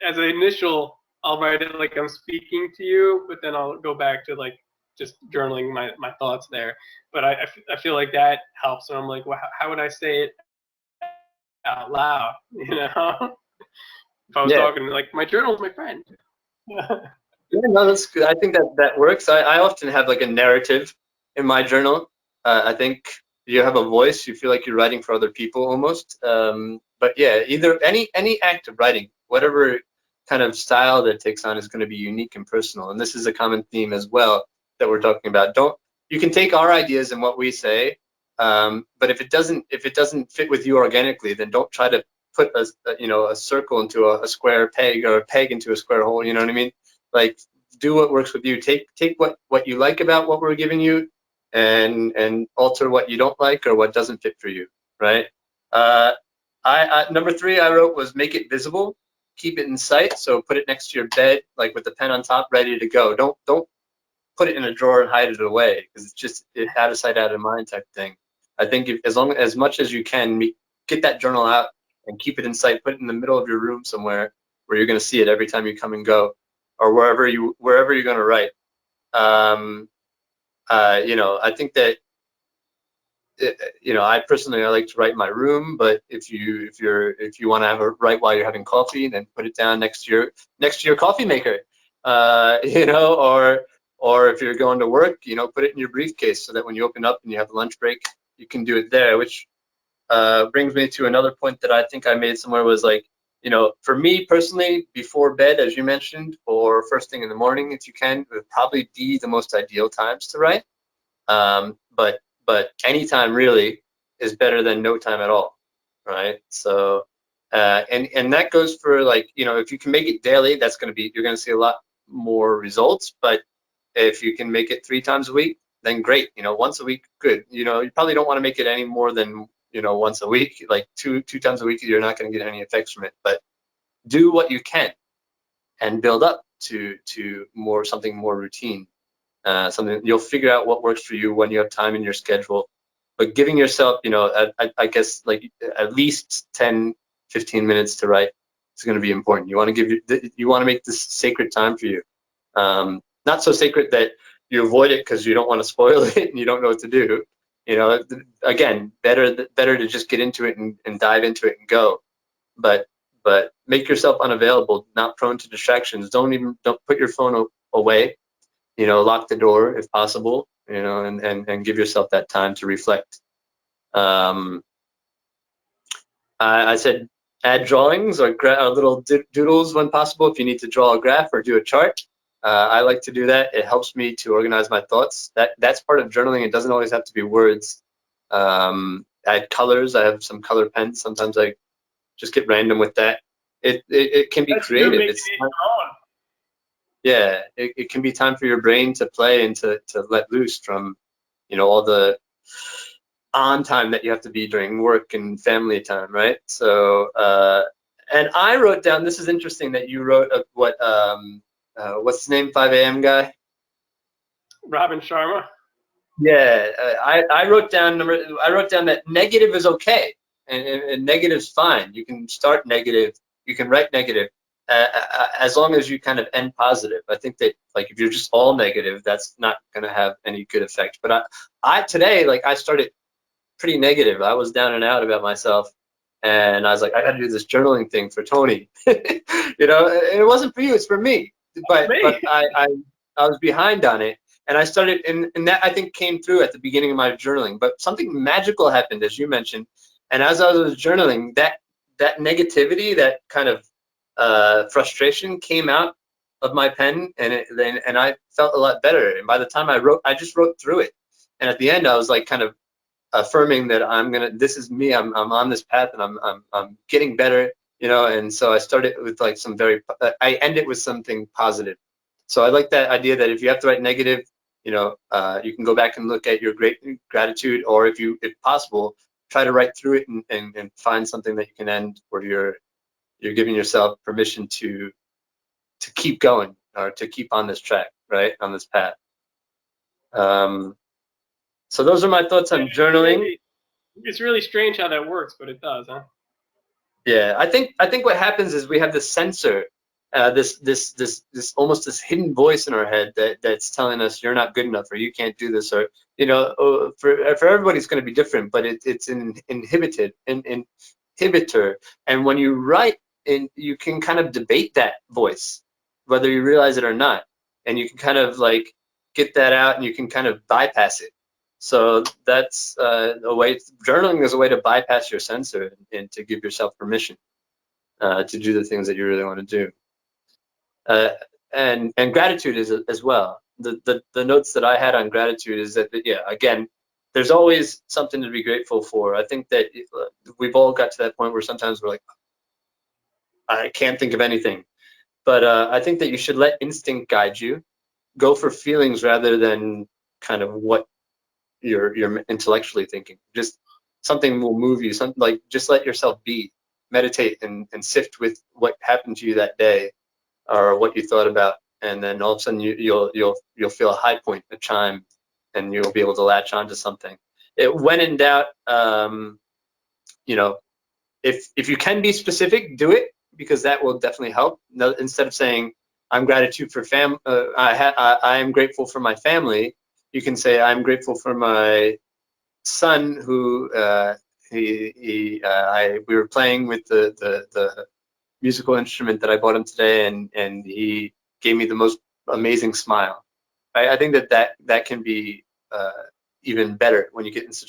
as an initial. I'll write it like I'm speaking to you, but then I'll go back to like just journaling my thoughts there. But I feel like that helps. And I'm like, well, how would I say it out loud? If I was Yeah. talking like my journal is my friend. Yeah, no, that's good. I think that works. I often have like a narrative in my journal. I think you have a voice. You feel like you're writing for other people almost. But yeah, either any act of writing, whatever kind of style that it takes on, is going to be unique and personal. And this is a common theme as well that we're talking about. You can take our ideas and what we say, but if it doesn't fit with you organically, then don't try to put a circle into a square peg, or a peg into a square hole. You know what I mean? Like, do what works with you. Take what you like about what we're giving you, and alter what you don't like or what doesn't fit for you, right? uh, Number three I wrote was make it visible, keep it in sight. So put it next to your bed, like with the pen on top, ready to go. Don't put it in a drawer and hide it away, because it's just out of sight, out of mind type thing. I think as much as you can, get that journal out and keep it in sight. Put it in the middle of your room somewhere where you're going to see it every time you come and go, or wherever you're going to write. Um, I think that I personally I like to write in my room, but if you want to have a write while you're having coffee, then put it down next to your coffee maker, or if you're going to work, put it in your briefcase so that when you open up and you have a lunch break, you can do it there. Which brings me to another point that I think I made somewhere was like, for me personally, before bed, as you mentioned, or first thing in the morning, if you can, would probably be the most ideal times to write. But anytime really is better than no time at all, right? So and that goes for, like, if you can make it daily, you're going to see a lot more results. But if you can make it 3 times a week, then great. Once a week, good. You probably don't want to make it any more than once a week. Like two times a week, you're not going to get any effects from it. But do what you can and build up to something more routine. Something you'll figure out what works for you when you have time in your schedule. But giving yourself, I guess, like at least 10, 15 minutes to write is going to be important. You want to make this sacred time for you. Not so sacred that you avoid it because you don't want to spoil it and you don't know what to do. Again, better to just get into it and dive into it and go. But make yourself unavailable, not prone to distractions. Don't put your phone away. Lock the door if possible, and give yourself that time to reflect. I said add drawings or little doodles when possible if you need to draw a graph or do a chart. I like to do that. It helps me to organize my thoughts. That's part of journaling. It doesn't always have to be words. Add colors. I have some color pens. Sometimes I just get random with that. It can be creative. Yeah, it can be time for your brain to play and to let loose from, all the on time that you have to be during work and family time, right? So, and I wrote down, this is interesting that you wrote what's his name, 5 a.m. guy? Robin Sharma. Yeah, I wrote down that negative is okay, and negative's fine. You can start negative, you can write negative, as long as you kind of end positive. I think that, like, if you're just all negative, that's not going to have any good effect. But I today, like, I started pretty negative. I was down and out about myself, and I was like, I got to do this journaling thing for Tony. And it wasn't for you, it's for me. But I was behind on it, and I started, and that I think came through at the beginning of my journaling. But something magical happened, as you mentioned, and as I was journaling, that negativity, that kind of frustration came out of my pen, and I felt a lot better. And by the time I just wrote through it. And at the end, I was like kind of affirming that this is me. I'm on this path, and I'm getting better. And so I started with like I ended with something positive. So I like that idea that if you have to write negative, you can go back and look at your gratitude, or if possible, try to write through it and find something that you can end where you're giving yourself permission to keep going, or to keep on this track, right, on this path. So those are my thoughts on journaling. It's really strange how that works, but it does, huh? Yeah, I think what happens is we have this sensor, this almost this hidden voice in our head that's telling us you're not good enough, or you can't do this, or for everybody it's going to be different, but it's an inhibitor. And when you write, you can kind of debate that voice, whether you realize it or not, and you can kind of like get that out, and you can kind of bypass it. So that's a way. Journaling is a way to bypass your censor and to give yourself permission to do the things that you really want to do. And gratitude is as well. The notes that I had on gratitude is that, yeah, again, there's always something to be grateful for. I think that we've all got to that point where sometimes we're like, I can't think of anything. But I think that you should let instinct guide you. Go for feelings rather than kind of what you're intellectually thinking. Just something will move you. Something like, just let yourself be. Meditate and sift with what happened to you that day, or what you thought about, and then all of a sudden you'll feel a high point, a chime, and you'll be able to latch onto something. When in doubt, if you can be specific, do it, because that will definitely help. Instead of saying I'm gratitude for I am grateful for my family, You can say, I'm grateful for my son who we were playing with the musical instrument that I bought him today, and he gave me the most amazing smile. I think that can be even better when you get into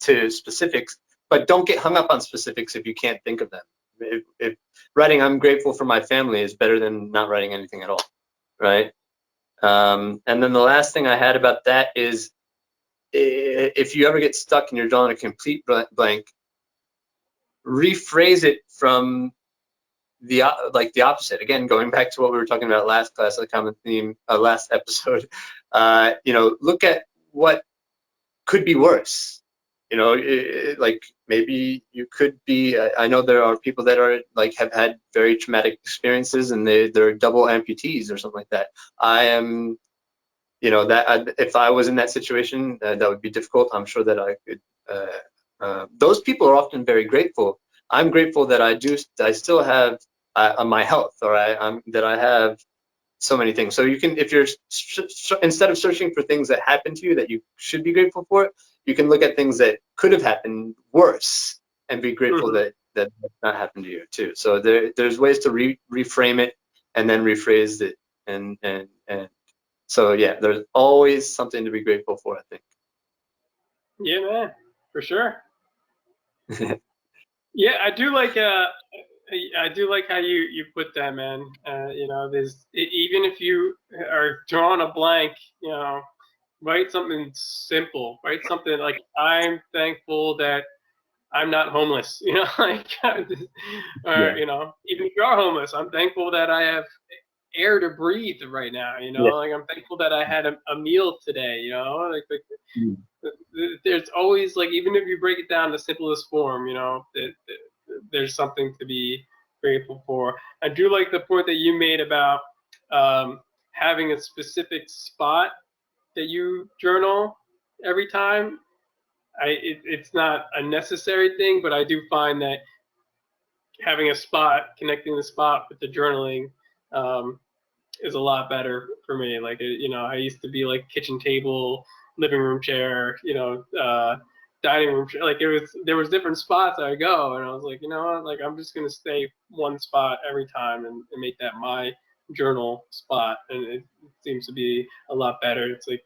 to specifics, but don't get hung up on specifics if you can't think of them. If writing I'm grateful for my family is better than not writing anything at all, right? And then the last thing I had about that is, if you ever get stuck and you're drawing a complete blank, rephrase it from the opposite. Again, going back to what we were talking about last class, the common theme, last episode. Look at what could be worse. Like maybe you could be. I know there are people that are like have had very traumatic experiences and they're double amputees or something like that. I am. If I was in that situation, that would be difficult. I'm sure that I could. Those people are often very grateful. I'm grateful that I still have my health, or that I have so many things. So you can, if you're instead of searching for things that happen to you that you should be grateful for, you can look at things that could have happened worse and be grateful that that's not happened to you too. So there's ways to reframe it and then rephrase it, and so yeah, there's always something to be grateful for, I think. Yeah, man, for sure. Yeah, I do like how you put that, man. There's even if you are drawing a blank, write something simple. Write something like, I'm thankful that I'm not homeless. Like, or even if you are homeless, I'm thankful that I have air to breathe right now. Yeah. Like, I'm thankful that I had a meal today. Like Mm. there's always, like, even if you break it down to the simplest form, there's something to be grateful for. I do like the point that you made about having a specific spot that you journal every time. It's not a necessary thing, but I do find that having a spot, connecting the spot with the journaling, is a lot better for me. Like, I used to be like kitchen table, living room chair, dining room chair. Like, there was different spots I go, and I was like, you know what, like, I'm just gonna stay one spot every time and make that my journal spot, and it seems to be a lot better. It's like,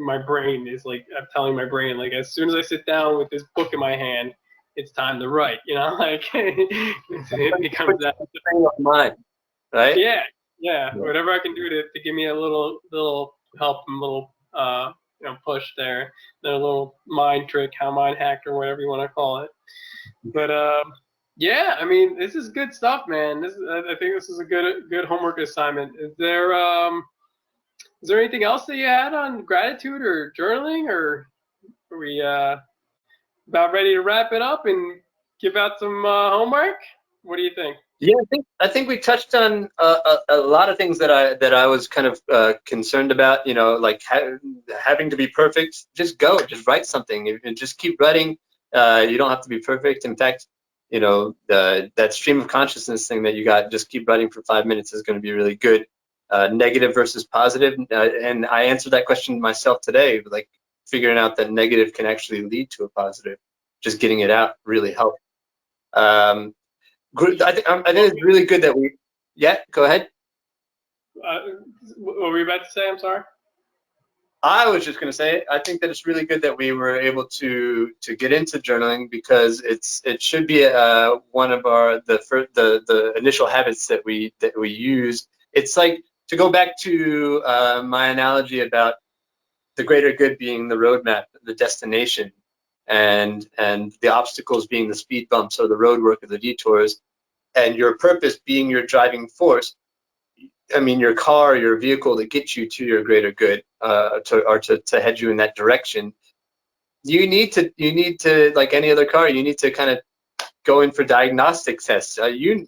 my brain is like, I'm telling my brain, like, as soon as I sit down with this book in my hand, it's time to write. Like, it becomes that thing of mine, right? yeah, whatever I can do to give me a little help and little push there, the little mind trick, mind hack, or whatever you want to call it. But yeah, I mean, this is good stuff, man. I think this is a good homework assignment. Is there anything else that you had on gratitude or journaling, or are we about ready to wrap it up and give out some homework? What do you think? Yeah, I think we touched on a lot of things that I was kind of concerned about. Like having to be perfect. Just just write something, and just keep writing. You don't have to be perfect. In fact, that stream of consciousness thing that you got, just keep writing for 5 minutes is going to be really good. Negative versus positive, and I answered that question myself today. Like figuring out that negative can actually lead to a positive. Just getting it out really helped. I think it's really good that we. Yeah, go ahead. What were you about to say? I'm sorry. I was just going to say, I think that it's really good that we were able to get into journaling, because it should be one of the initial habits that we use. It's like, to go back to my analogy about the greater good being the roadmap, the destination, and the obstacles being the speed bumps or the road work or the detours, and your purpose being your driving force. I mean, your car, your vehicle that gets you to your greater good, to head you in that direction. You need to, like any other car, you need to kind of go in for diagnostic tests. You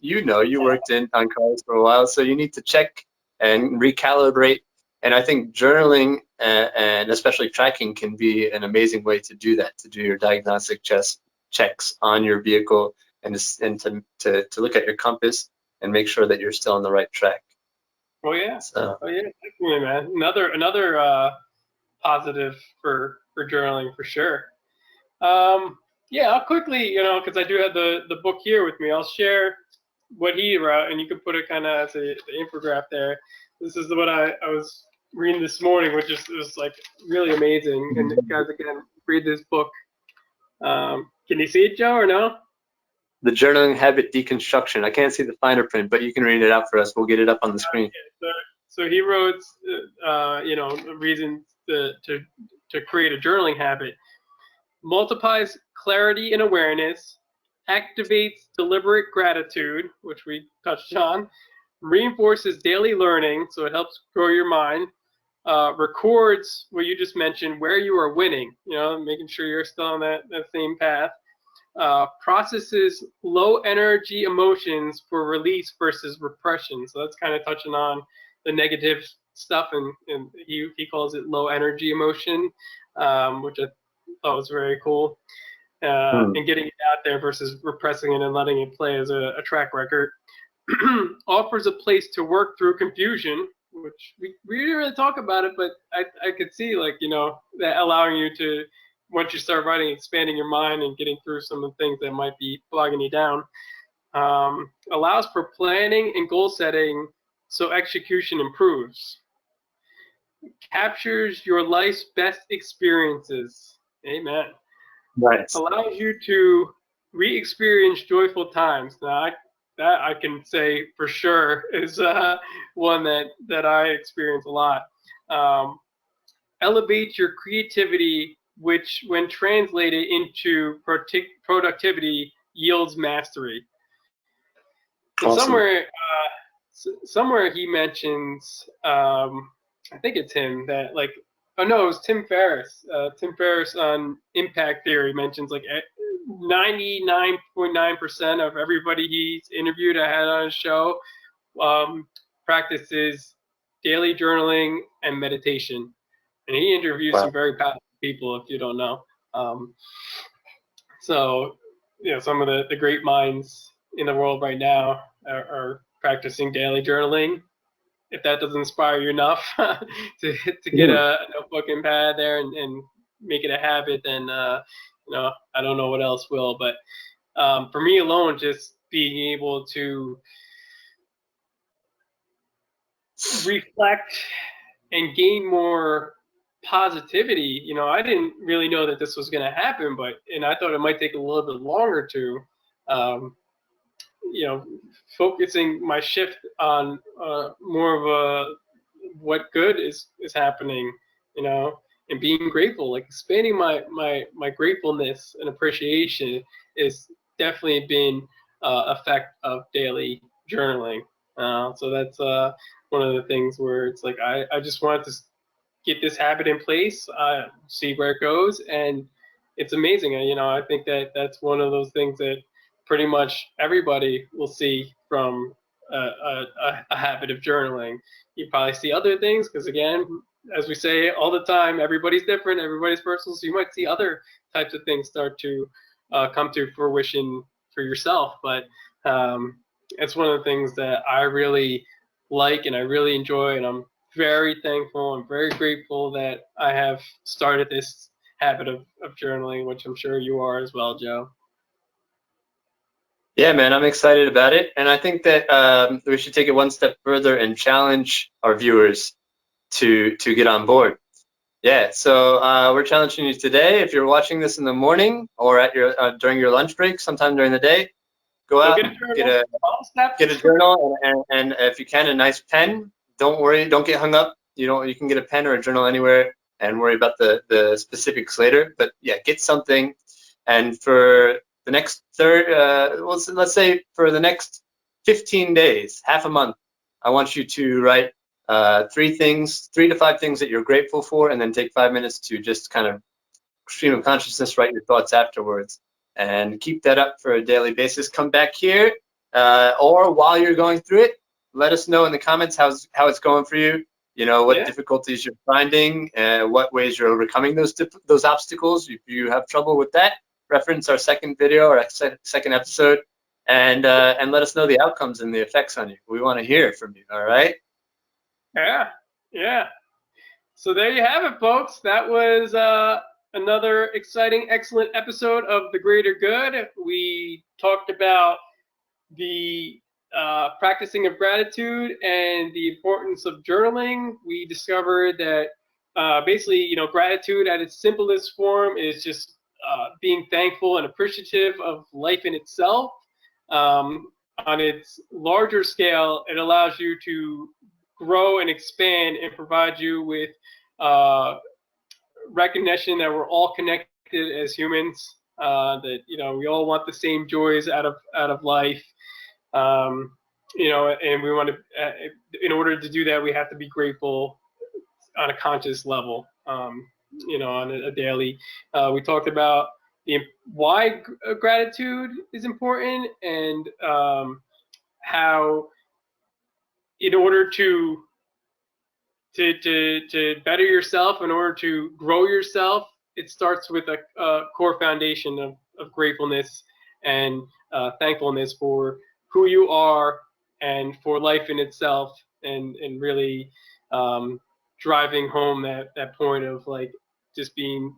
worked on cars for a while, so you need to check and recalibrate. And I think journaling and especially tracking can be an amazing way to do that, to do your diagnostic checks on your vehicle, and to look at your compass and make sure that you're still on the right track. Oh yeah. So. Oh yeah, definitely, man. Another positive for journaling for sure. Yeah, I'll quickly, because I do have the book here with me, I'll share what he wrote, and you can put it kind of as the infographic there. This is what I was reading this morning, which is was like really amazing. And guys, again, read this book. Can you see it, Joe, or no? The Journaling Habit Deconstruction. I can't see the finer print, but you can read it out for us. We'll get it up on the screen. So he wrote, reasons to create a journaling habit. Multiplies clarity and awareness, activates deliberate gratitude, which we touched on, reinforces daily learning, so it helps grow your mind, records what you just mentioned, where you are winning, making sure you're still on that same path, processes low energy emotions for release versus repression. So that's kind of touching on the negative stuff, and he calls it low energy emotion, which I thought was very cool. And getting it out there versus repressing it and letting it play as a track record. Offers a place to work through confusion, which we didn't really talk about it, but I could see, like, that allowing you to, once you start writing, expanding your mind and getting through some of the things that might be bogging you down. Allows for planning and goal setting so execution improves. Captures your life's best experiences. Amen. Nice. Allows you to re-experience joyful times. Now, that I can say for sure is one that I experience a lot. Elevate your creativity, which, when translated into productivity, yields mastery. Awesome. Somewhere he mentions, I think it's him, that like, oh no, it was Tim Ferriss. Tim Ferriss on Impact Theory mentions like 99.9% of everybody he's interviewed, I had on his show, practices daily journaling and meditation. And he interviews some very powerful people, if you don't know. So, some of the great minds in the world right now are practicing daily journaling. If that doesn't inspire you enough to get a notebook and pad there and make it a habit, then I don't know what else will. But for me alone, just being able to reflect and gain more positivity, I didn't really know that this was going to happen, and I thought it might take a little bit longer to focusing my shift on more of a what good is happening, and being grateful, like expanding my gratefulness and appreciation is definitely been effect of daily journaling. So that's one of the things where it's like I just wanted to get this habit in place, see where it goes, and it's amazing. I think that's one of those things that pretty much everybody will see from a habit of journaling. You probably see other things because, again, as we say all the time, everybody's different, everybody's personal, so you might see other types of things start to come to fruition for yourself. But it's one of the things that I really like and I really enjoy, and I'm very thankful and very grateful that I have started this habit of journaling, which I'm sure you are as well, Joe. Yeah, man, I'm excited about it. And I think that we should take it one step further and challenge our viewers to get on board. Yeah, so we're challenging you today. If you're watching this in the morning or at your during your lunch break, sometime during the day, go out, get a journal, and if you can, a nice pen. Don't worry, don't get hung up. You can get a pen or a journal anywhere and worry about the specifics later. But yeah, get something. And for the next let's say for the next 15 days, half a month, I want you to write 3 to 5 things that you're grateful for, and then take 5 minutes to just kind of stream of consciousness, write your thoughts afterwards, and keep that up for a daily basis. Come back here, or while you're going through it, let us know in the comments how it's going for you. What difficulties you're finding, what ways you're overcoming those obstacles. If you have trouble with that, reference our second video or second episode, and let us know the outcomes and the effects on you. We want to hear from you. All right? Yeah. So there you have it, folks. That was another exciting, excellent episode of The Greater Good. We talked about the practicing of gratitude and the importance of journaling. We discovered that basically, gratitude at its simplest form is just being thankful and appreciative of life in itself. On its larger scale, it allows you to grow and expand and provide you with recognition that we're all connected as humans. That we all want the same joys out of life. And we want to. In order to do that, we have to be grateful on a conscious level. On a daily. We talked about why gratitude is important and how, in order to better yourself, in order to grow yourself, it starts with a core foundation of gratefulness and thankfulness for who you are and for life in itself, and really driving home that point of like just being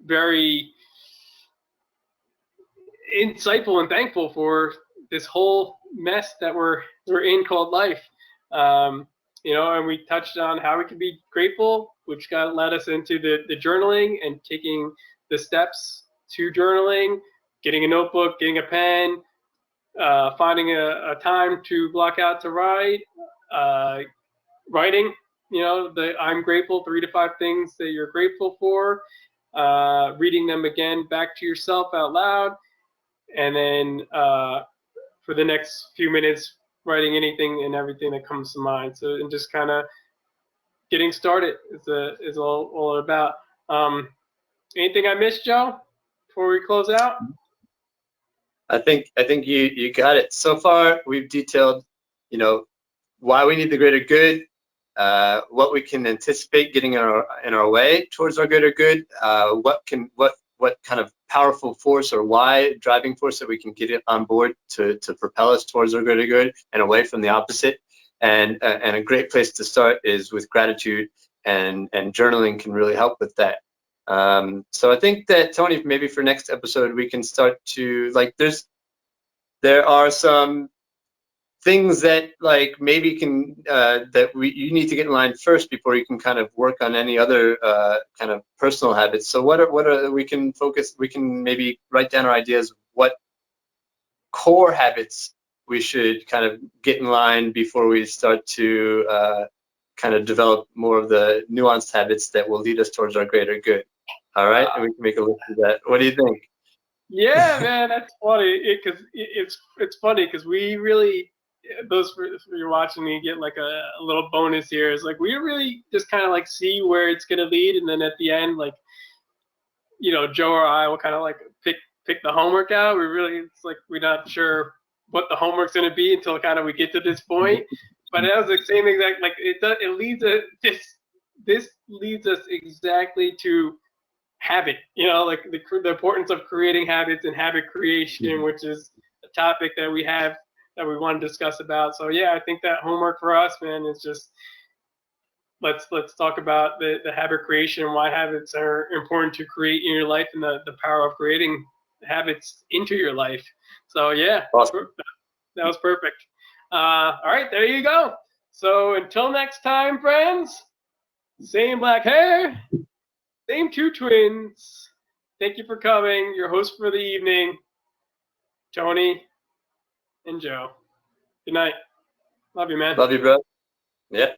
very insightful and thankful for this whole mess that we're in called life. And we touched on how we can be grateful, which led us into the journaling and taking the steps to journaling, getting a notebook, getting a pen, finding a time to block out to write, writing, the I'm grateful, 3 to 5 things that you're grateful for, reading them again back to yourself out loud, and then for the next few minutes, writing anything and everything that comes to mind. So, and just kind of getting started is all about. Anything I missed, Joe, before we close out? I think you got it. So far, we've detailed, why we need the greater good, what we can anticipate getting in our way towards our greater good, what kind of powerful force or why driving force that we can get it on board to propel us towards our greater good and away from the opposite. And a great place to start is with gratitude, and journaling can really help with that. So I think that, Tony, maybe for next episode we can start to there are some things that maybe can you need to get in line first before you can kind of work on any other kind of personal habits. So what are we can maybe write down our ideas what core habits we should kind of get in line before we start to kind of develop more of the nuanced habits that will lead us towards our greater good. All right, and we can make a list of that. What do you think? Yeah, man, that's funny. It's funny because we really, those for you're watching me get like a little bonus here is like we really just kind of like see where it's gonna lead, and then at the end, like Joe or I will kind of like pick the homework out. It's like we're not sure what the homework's gonna be until kind of we get to this point. But that was the same exact it leads us this leads us exactly to habit, like the importance of creating habits and habit creation, which is a topic that we want to discuss about. So yeah, I think that homework for us, man, is just let's talk about the habit creation, why habits are important to create in your life, and the power of creating habits into your life. So yeah, awesome. That was perfect. All right, there you go. So until next time, friends, same black hair, same two twins. Thank you for coming. Your host for the evening, Tony and Joe. Good night. Love you, man. Love you, bro. Yeah.